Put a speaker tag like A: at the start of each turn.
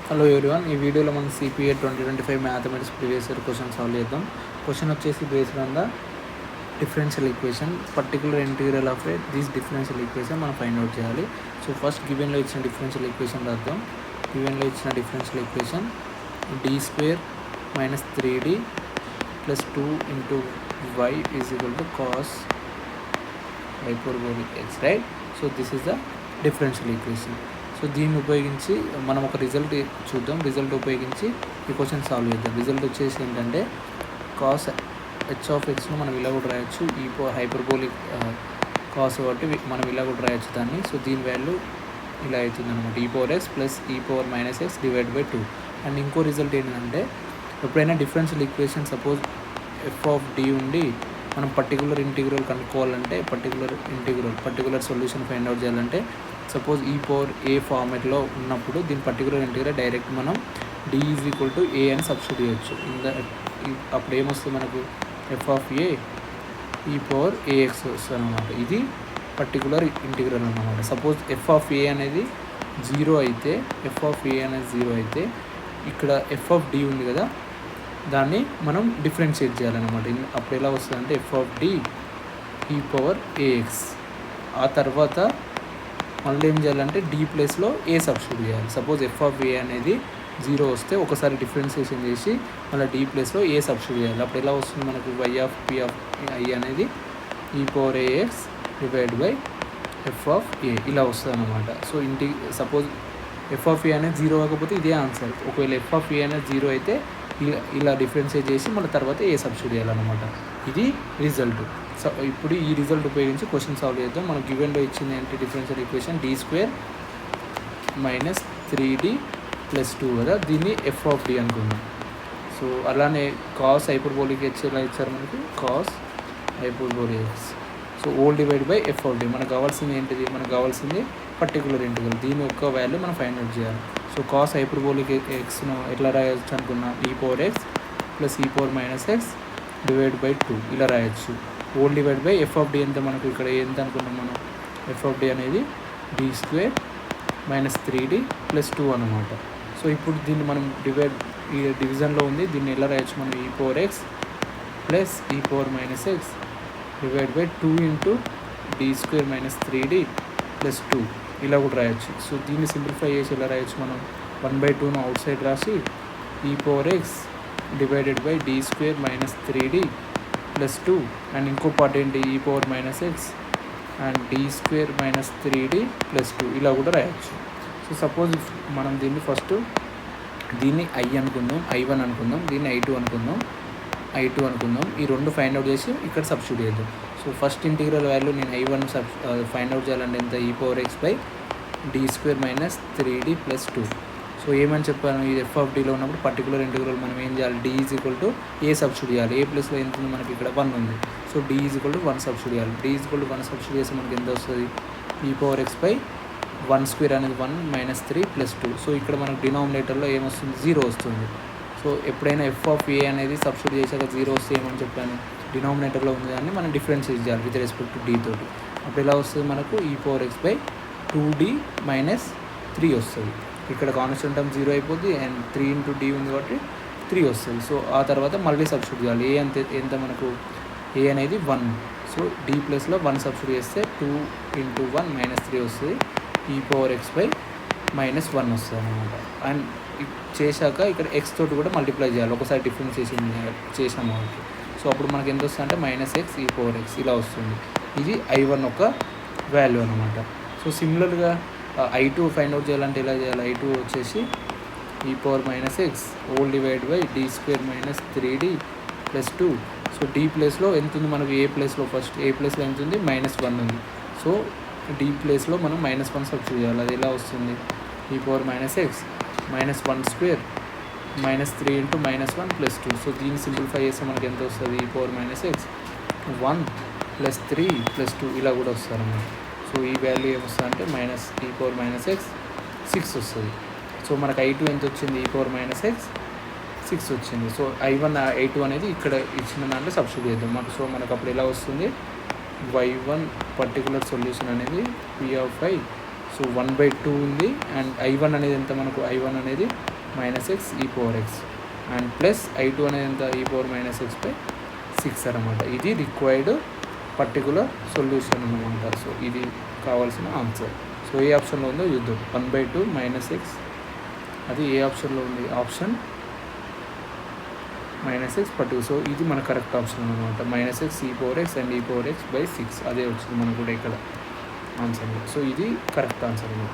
A: Hello everyone, ఈ వీడియోలో మనం CPA 2025 mathematics previous year question solve చేద్దాం. క్వశ్చన్ వచ్చేసి based on the differential equation, particular integral of this differential equation మనం find out చేయాలి. So first గివెన్లో ఇచ్చిన డిఫరెన్షియల్ ఈక్వేషన్ రాద్దాం. గివెన్లో ఇచ్చిన differential equation d² - 3d + 2 × y = cos hyperbolic x, right? So this is the differential equation. So దీన్ని ఉపయోగించి మనం ఒక result చూద్దాం. రిజల్ట్ ఉపయోగించి ఈ క్వశ్చన్ సాల్వ్ చేద్దాం. రిజల్ట్ వచ్చేసి ఏంటంటే కాస్ h(x)ను మనం ఇలా కూడా రాయొచ్చు, హైపర్బోలిక్ కాస్ కాబట్టి మనం ఇలా కూడా రాయొచ్చు దాన్ని. సో దీని వాల్యూ ఇలా అవుతుంది అనమాట, e⁻x + e⁻−x / 2. అండ్ ఇంకో రిజల్ట్ ఏంటంటే ఎప్పుడైనా డిఫరెన్షియల్ ఈక్వేషన్ సపోజ్ f(d) ఉండి మనం పర్టికులర్ ఇంటిగ్రల్ కనుక్కోవాలంటే, పర్టికులర్ సొల్యూషన్ ఫైండ్ అవుట్ చేయాలంటే, సపోజ్ e⁻a ఫార్మేట్లో ఉన్నప్పుడు దీని పర్టికులర్ ఇంటిగ్రల్ డైరెక్ట్ మనం d = a అని సబ్స్టిట్యూట్ చేయొచ్చు. అప్పుడు ఏమొస్తుంది మనకు, f(a) e⁻ax వస్తుంది అనమాట. ఇది పర్టికులర్ ఇంటిగ్రల్ అన్నమాట. సపోజ్ f(a) అనేది 0 అయితే, ఇక్కడ f(d) ఉంది కదా, దాన్ని మనం డిఫరెన్షియేట్ చేయాలన్నమాట. అప్పుడు ఎలా వస్తుందంటే f(d) e⁻ax. ఆ తర్వాత మళ్ళీ ఏం చేయాలంటే d ప్లేస్లో a సబ్స్టిట్యూట్ చేయాలి. సపోజ్ f(a) అనేది 0 వస్తే ఒకసారి డిఫరెన్షియేషన్ చేసి మళ్ళీ d ప్లేస్లో a సబ్స్టిట్యూట్ చేయాలి. అప్పుడు ఎలా వస్తుంది మనకు, y(p)(i) అనేది e⁻ax / f(a) ఇలా వస్తుంది అనమాట. సో సపోజ్ f(a) అనేది 0 కాకపోతే ఇదే ఆన్సర్. ఒకవేళ f(a) అనేది 0 అయితే ఇలా డిఫరెన్షియేట్ చేసి మళ్ళీ తర్వాత ఏ సబ్స్టిట్యూట్ చేయాలన్నమాట. ఇది రిజల్ట్. సో ఇప్పుడు ఈ రిజల్ట్ ఉపయోగించి క్వశ్చన్ సాల్వ్ చేద్దాం. మనకు గివెన్లో ఇచ్చింది ఏంటి, డిఫరెన్షియల్ ఈక్వేషన్ d² - 3d + 2 కదా, దీన్ని f(d) అనుకుందాం. సో అలానే కాస్ హైపర్బోలిక్ h ఎలా ఇచ్చారు మనకి, cos hyperbolic x. So whole / f(d). మనకు కావాల్సింది ఏంటిది, మనకు కావాల్సింది పర్టికులర్ ఇంటిగ్రల్. దీని యొక్క వాల్యూ మనం ఫైండ్ అవుట్ చేయాలి. సో కాస్ హైపర్బోలిక్ ఎక్స్ను ఎట్లా రాయొచ్చు అనుకున్నాం, e⁻x + e⁻−x / 2 ఇలా రాయొచ్చు. ఓల్ / f(d) ఎంత మనకు ఇక్కడ ఎంత అనుకున్నాం మనం, f(d) అనేది d² - 3d + 2 అనమాట. సో ఇప్పుడు దీన్ని మనం ఈ డివిజన్లో ఉంది, దీన్ని ఎలా రాయొచ్చు మనం, e⁻x + e⁻−x / 2 × d² - 3d + 2 ఇలా కూడా రాయొచ్చు. సో దీన్ని సింప్లిఫై చేసి ఎలా రాయొచ్చు మనం, 1/2ను అవుట్ సైడ్ రాసి e⁻x / d² - 3d + 2 అండ్ ఇంకో పార్ట్ ఏంటి, e⁻−x అండ్ d² - 3d + 2 ఇలా కూడా రాయొచ్చు. సో సపోజ్ మనం దీన్ని ఫస్ట్ దీన్ని i1 అనుకుందాం, దీన్ని i2 అనుకుందాం. ఈ రెండు ఫైండ్ అవుట్ చేసి ఇక్కడ సబ్స్టిట్యూట్ చేద్దాం. సో ఫస్ట్ ఇంటిగ్రల్ వాల్యూ నేను i1 ఫైండ్ అవుట్ చేయాలంటే ఎంత, e⁻x / d² - 3d + 2. సో ఏమని చెప్పాను, ఇది f(d)లో ఉన్నప్పుడు పర్టికులర్ ఇంటిగ్రల్ మనం ఏం చేయాలి, d = a సబ్స్టిట్యూట్ చేయాలి. a ప్లస్లో ఎంత ఉంది మనకి, ఇక్కడ 1 ఉంది. సో d = 1 సబ్స్టిట్యూట్ చేయాలి. d = 1 సబ్స్టిట్యూట్ చేస్తే మనకి ఎంత వస్తుంది, e⁻x / 1² అనేది 1 - 3 + 2. సో ఇక్కడ మనకు డినామినేటర్లో ఏమొస్తుంది, 0 వస్తుంది. సో ఎప్పుడైనా f(a) అనేది సబ్స్టిట్యూట్ చేశాక 0 వస్తే ఏమని చెప్పాను, డినామినేటర్లో ఉంది దాన్ని మనం డిఫరెన్షియేట్ చేయాలి విత్ రెస్పెక్ట్ టు d తోటి. అప్పుడు ఎలా వస్తుంది మనకు, e⁻x / 2d - 3 వస్తుంది. ఇక్కడ కాన్స్టెంట్ టర్మ్ 0 అయిపోద్ది అండ్ 3 × d ఉంది కాబట్టి 3 వస్తుంది. సో ఆ తర్వాత మళ్ళీ సబ్స్టిట్యూట్ చేయాలి. a ఎంత మనకు, a అనేది 1. సో d ప్లస్లో 1 సబ్స్టిట్యూట్ చేస్తే 2 × 1 - 3 వస్తుంది, e⁻x / -1 వస్తుంది అనమాట. అండ్ చేశాక ఇక్కడ x తోటి కూడా మల్టిప్లై చేయాలి, ఒకసారి డిఫరెన్షియేషన్ చేసాము కాబట్టి. సో అప్పుడు మనకి ఎంత వస్తుంది అంటే -x e⁻x ఇలా వస్తుంది. ఇది i1 ఒక వాల్యూ అనమాట. సో సిమిలర్గా i2 ఫైండ్ అవుట్ చేయాలంటే ఎలా చేయాలి, i2 వచ్చేసి e⁻−x whole / d² - 3d + 2. So d ప్లేస్లో ఎంత ఉంది మనకు, a ప్లేస్లో ఫస్ట్ a ప్లేస్లో ఎంత ఉంది, -1 ఉంది. సో d ప్లేస్లో మనం -1 సబ్స్టిట్యూట్ చేయాలి. అది ఎలా వస్తుంది, e⁻−x -1² - 3 × -1 + 2. సో దీన్ని సింప్లిఫై చేస్తే మనకి ఎంత వస్తుంది, e⁻−x 1 + 3 + 2 ఇలా కూడా వస్తుంది అన్నమాట. సో ఈ వాల్యూ ఏమొస్తుంది అంటే e⁻−x 6 వస్తుంది. సో మనకు i2 ఎంత వచ్చింది, e⁻−x 6 వచ్చింది. సో i2 అనేది ఇక్కడ ఇచ్చిన దాంట్లో సబ్స్టిట్యూట్ చేద్దాం. సో మనకు అప్పుడు ఎలా వస్తుంది, y1 పర్టికులర్ సొల్యూషన్ అనేది p(i). సో 1/2 ఉంది అండ్ i1 అనేది ఎంత మనకు, i1 అనేది మైనస్ ఎక్స్ ఈ power X and plus I2 అనేది ఎంత ఈ పవర్ మైనస్ ఎక్స్ బై 6 అనమాట. ఇది రిక్వైర్డ్ పర్టికులర్ సొల్యూషన్ అనమాట. సో ఇది కావాల్సిన ఆన్సర్. సో ఏ ఆప్షన్లో ఉందో చూద్దాం. 1/2 మైనస్ ఎక్స్ అది ఏ ఆప్షన్లో ఉంది, ఆప్షన్ మైనస్ ఎక్స్ పట్టు. సో ఇది మన కరెక్ట్ ఆప్షన్ అనమాట. మైనస్ ఎక్స్ ఈ పవర్ ఎక్స్ అండ్ ఈ పవర్ ఎక్స్ బై 6 అదే వచ్చింది మనకు కూడా ఇక్కడ ఆన్సర్. సో ఇది కరెక్ట్ ఆన్సర్ అనమాట.